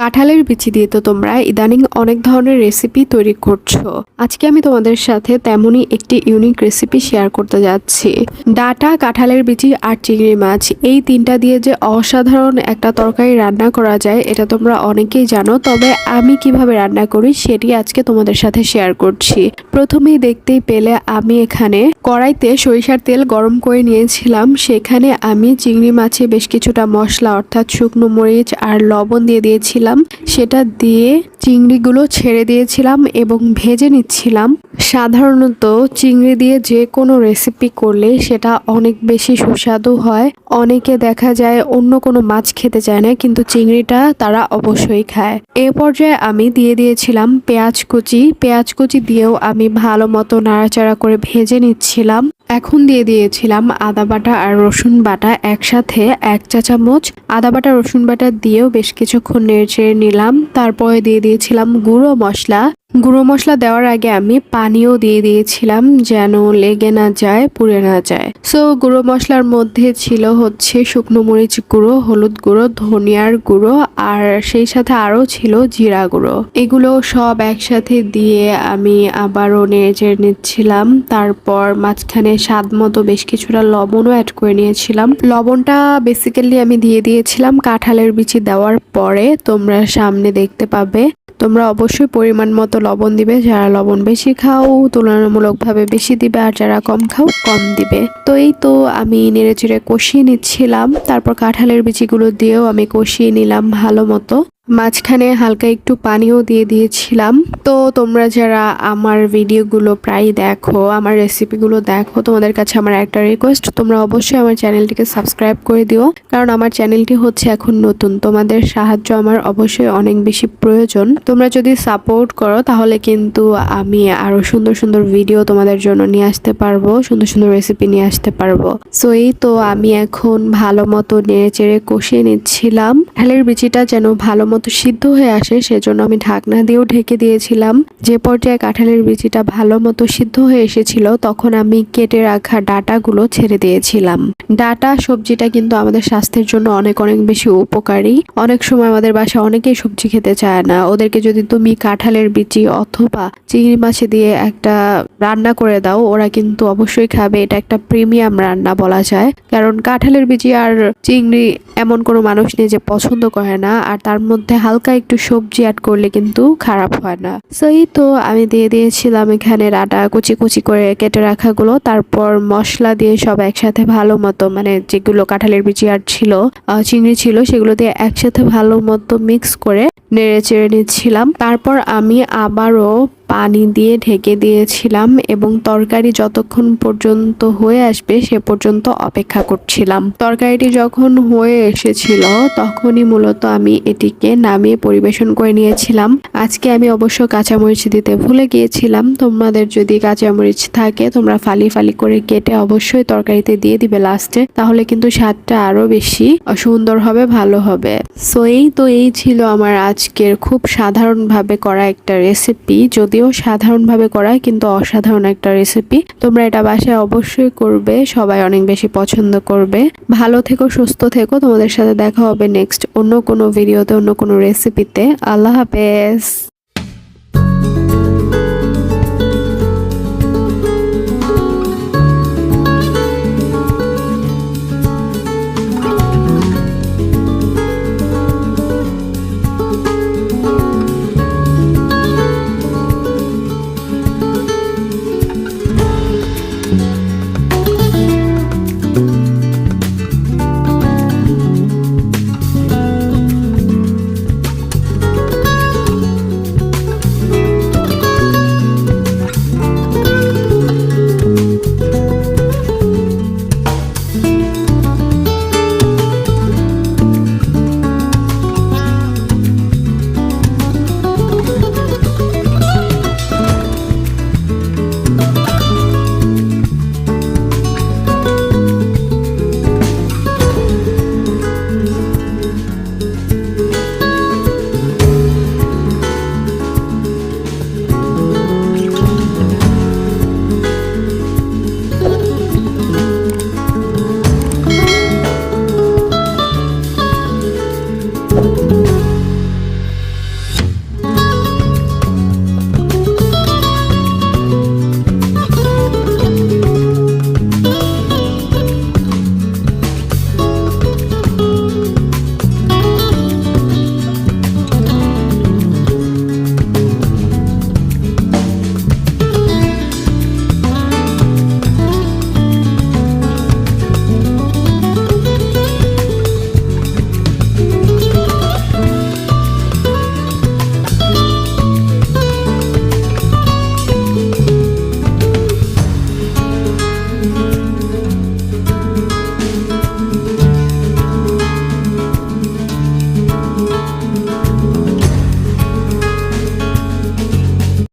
কাঁঠালের বিচি দিয়ে তো তোমরা ইদানিং অনেক ধরনের রেসিপি তৈরি করছো। আজকে আমি তোমাদের সাথে তেমনই একটি ইউনিক রেসিপি শেয়ার করতে যাচ্ছি। ডাঁটা, কাঁঠালের বিচি আর চিংড়ি মাছ, এই তিনটা দিয়ে যে অসাধারণ একটা তরকারি রান্না করা যায় এটা তোমরা অনেকেই জানো, তবে আমি কিভাবে রান্না করি সেটি আজকে তোমাদের সাথে শেয়ার করছি। প্রথমেই দেখতেই পেলে আমি এখানে কড়াইতে সরিষার তেল গরম করে নিয়েছিলাম। সেখানে আমি চিংড়ি মাছে বেশ কিছুটা মশলা অর্থাৎ শুকনো মরিচ আর লবণ দিয়ে দিয়েছিলাম। সেটা দিয়ে চিংড়িগুলো ছেড়ে দিয়েছিলাম এবং ভেজে নিচ্ছিলাম। সাধারণত চিংড়ি দিয়ে যে কোনো রেসিপি করলে সেটা অনেক বেশি সুস্বাদু হয়। অনেকে দেখা যায় অন্য কোনো মাছ খেতে চায় না, কিন্তু চিংড়িটা তারা অবশ্যই খায়। এ পর্যায়ে আমি দিয়ে দিয়েছিলাম পেঁয়াজ কুচি দিয়েও আমি ভালো মতো নাড়াচাড়া করে ভেজে নিচ্ছিলাম। এখন দিয়ে দিয়েছিলাম আদা বাটা আর রসুন বাটা একসাথে 1 চা চামচ। আদা বাটা রসুন বাটা দিয়েও বেশ কিছুক্ষণ নেড়েচেড়ে নিলাম। তারপরে দিয়ে দিয়েছিলাম গুঁড়ো মশলা দেওয়ার আগে আমি পানিও দিয়ে দিয়েছিলাম যেন লেগে না যায়, পুড়ে না যায়। সো গুঁড়ো মশলার মধ্যে ছিল হচ্ছে শুকনো মরিচ গুঁড়ো, হলুদ গুঁড়ো, ধনিয়ার গুঁড়ো আর সেই সাথে আরও ছিল জিরা গুঁড়ো। এগুলো সব একসাথে দিয়ে আমি আবারও নেড়েচেড়ে নিচ্ছিলাম। তারপর মাঝখানে স্বাদ মতো বেশ কিছুটা লবণও অ্যাড করে নিয়েছিলাম। লবণটা বেসিক্যালি আমি দিয়ে দিয়েছিলাম কাঁঠালের বিচি দেওয়ার পরে। তোমরা সামনে দেখতে পাবে। তোমরা অবশ্যই পরিমাণ মতো লবণ দিবে। যারা লবণ বেশি খাও তুলনামূলকভাবে বেশি দিবে, আর যারা কম খাও কম দিবে। তো এই তো আমি নেড়েচেড়ে কষিয়ে নিচ্ছিলাম। তারপর কাঁঠালের বিচিগুলো দিয়েও আমি কষিয়ে নিলাম ভালো মতো। মাঝখানে হালকা একটু পানিও দিয়ে দিয়েছিলাম। তো তোমরা যারা আমার ভিডিওগুলো প্রায় দেখো, আমার রেসিপিগুলো দেখো, তোমাদের কাছে আমার একটা রিকোয়েস্ট, তোমরা অবশ্যই আমার চ্যানেলটিকে সাবস্ক্রাইব করে দিও, কারণ আমার চ্যানেলটি হচ্ছে এখন নতুন। তোমাদের সাহায্য আমার অবশ্যই অনেক বেশি প্রয়োজন। তোমরা যদি সাপোর্ট করো তাহলে কিন্তু আমি আরো সুন্দর সুন্দর ভিডিও তোমাদের জন্য নিয়ে আসতে পারবো, সুন্দর সুন্দর রেসিপি নিয়ে আসতে পারবো। সো এই তো আমি এখন ভালো মতো নেড়েচেড়ে কষিয়ে নিচ্ছিলাম। কাঁঠালের বিচিটা যেন ভালো মতো সিদ্ধ হয়ে আসে সেজন্য আমি ঢাকনা দিয়েও ঢেকে দিয়েছিলাম। যে পর্যায়ে কাঁঠালের বিচিটা ভালো মতো সিদ্ধ হয়ে এসেছিল তখন আমি কেটে রাখা ডাঁটাগুলো ছেড়ে দিয়েছিলাম। ডাঁটা সবজিটা কিন্তু আমাদের স্বাস্থ্যের জন্য অনেক অনেক বেশি উপকারী। অনেক সময় আমাদের বাসায় অনেকেই সবজি খেতে চায় না, ওদেরকে যদি তুমি কাঁঠালের বিচি অথবা চিংড়ি মাছ দিয়ে একটা রান্না করে দাও ওরা কিন্তু অবশ্যই খাবে। এটা একটা প্রিমিয়াম রান্না বলা যায়, কারণ কাঁঠালের বিচি আর চিংড়ি এমন কোনো মানুষ নেই যে পছন্দ করে না, আর তার মধ্যে হালকা একটু সবজি অ্যাড করলে কিন্তু খারাপ হয় না। সো এই তো আমি দিয়ে দিয়েছিলাম এখানে ডাঁটা কুচি কুচি করে কেটে রাখাগুলো। তারপর মশলা দিয়ে সব একসাথে ভালো মতো, মানে যেগুলো কাঁঠালের বিচি আর ছিল চিংড়ি ছিল সেগুলো দিয়ে একসাথে ভালো মতো মিক্স করে নেড়ে চেড়ে নিচ্ছিলাম। তারপর আমি আবারও পানি দিয়ে ঢেকে দিয়েছিলাম এবং তরকারি যতক্ষণ পর্যন্ত হয়ে আসবে সে পর্যন্ত অপেক্ষা করছিলাম। তরকারিটি যখন হয়ে এসেছিল তখনই মূলত আমি এটিকে নামিয়ে পরিবেশন করে নিয়েছিলাম। আজকে আমি অবশ্য কাঁচামরিচ দিতে ভুলে গিয়েছিলাম। তোমাদের যদি কাঁচামরিচ থাকে তোমরা ফালি ফালি করে কেটে অবশ্যই তরকারিতে দিয়ে দিবে লাস্টে, তাহলে কিন্তু স্বাদটা আরো বেশি সুন্দর হবে, ভালো হবে। সো এই ছিল আমার আজকের খুব সাধারণভাবে করা একটা রেসিপি। যদিও সাধারণভাবে করা কিন্তু অসাধারণ একটা রেসিপি। তোমরা এটা বাসায় অবশ্যই করবে, সবাই অনেক বেশি পছন্দ করবে। ভালো থেকো, সুস্থ থেকো। তোমাদের সাথে দেখা হবে নেক্সট অন্য কোনো ভিডিওতে, অন্য কোনো রেসিপিতে। আল্লাহ হাফেজ।